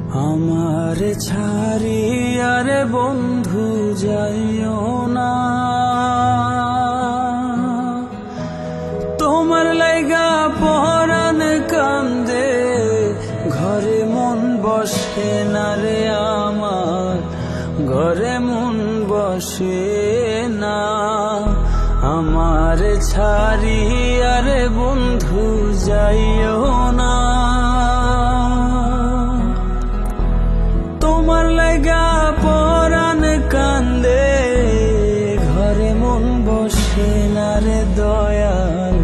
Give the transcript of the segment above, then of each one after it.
আমার ছাড়িয়া রে বন্ধু যাইও না, তোমার লাইগা পরাণ কান্দে, ঘরে মন বসে না রে আমার, ঘরে মন বসে না। আমার ছাড়িয়া রে বন্ধু যাইও না, তোমার লাইগা পরাণ কান্দে, ঘরে মন বসে না রে দয়াল,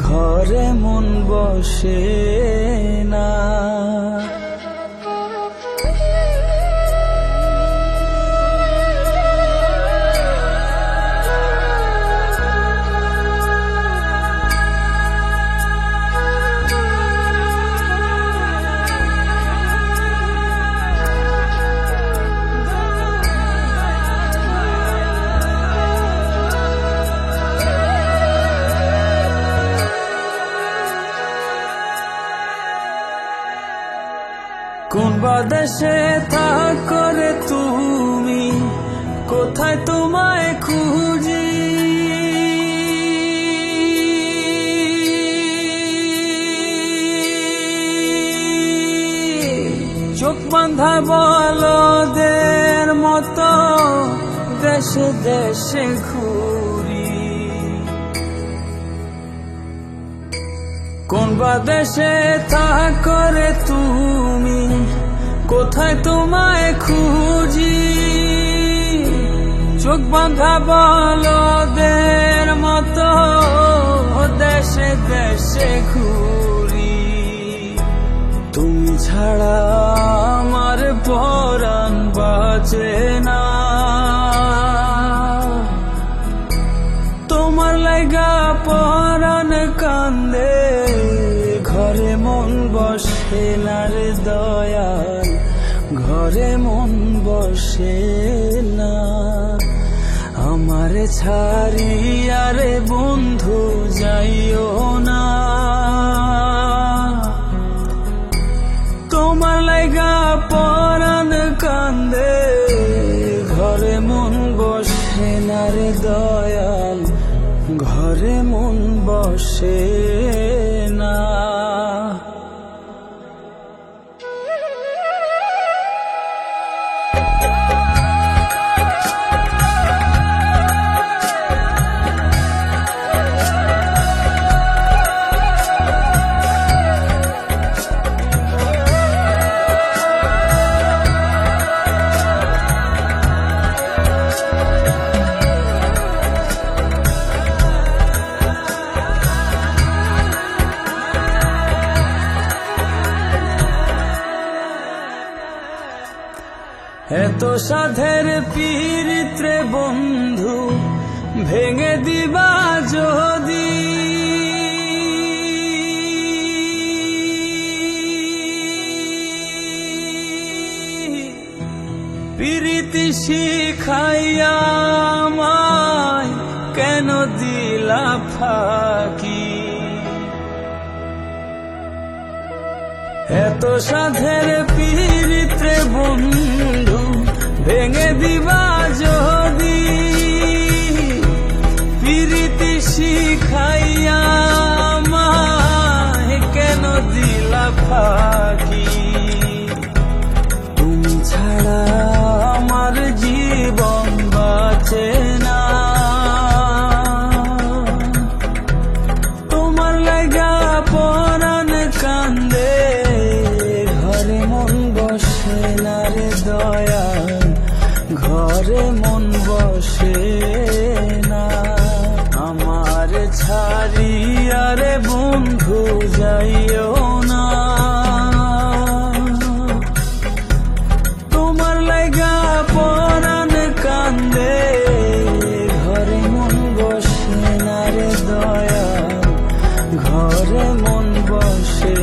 ঘরে মন বসে না। কোন বাদেশে থাকো রে তুমি, কোথায় তোমায় খুঁজি, চোখ বাঁধা বলদের মতো দেশে দেশে ঘুরি। কোন বাদেশে থাকো রে তুমি, কোথায় তোমায় খুঁজি, চোখ বাঁধা বলদের মতো দেশে দেশে ঘুরি। তুমি ছাড়া আমার পরাণ বাঁচে না, তোমার লাইগা পরাণ কান্দে, ঘরে মন বসে না রে দয়াল, ঘরে মন বসে না। আমার ছাড়িয়া রে বন্ধু যাইও না, তোমার লাইগা পরাণ কান্দে, ঘরে মন বসে না রে দয়াল, ঘরে মন বসে না। এত সাধের পীড়িত রে বন্ধু ভেঙে দিবা যদি, পীড়িতি শিখাইয়া আমায় কেন দিলা ফাঁকি। এত সাধের পীড়িত রে বন্ধু ভেঙে দিবা যদি, পীড়িতি শিখাইয়া আমায় কেন দিলা ফাঁকি। তুমি ছাড়া আমার জীবন বাঁচে না, তোমার লাইগা পরাণ কান্দে, ঘরে মন বসে না রে দয়াল, ঘরে মন বসে না। আমার ছাড়িয়া রে বন্ধু যাইও না, তোমার লাইগা পরাণ কান্দে, ঘরে মন বসে না রে দয়াল, ঘরে মন বসে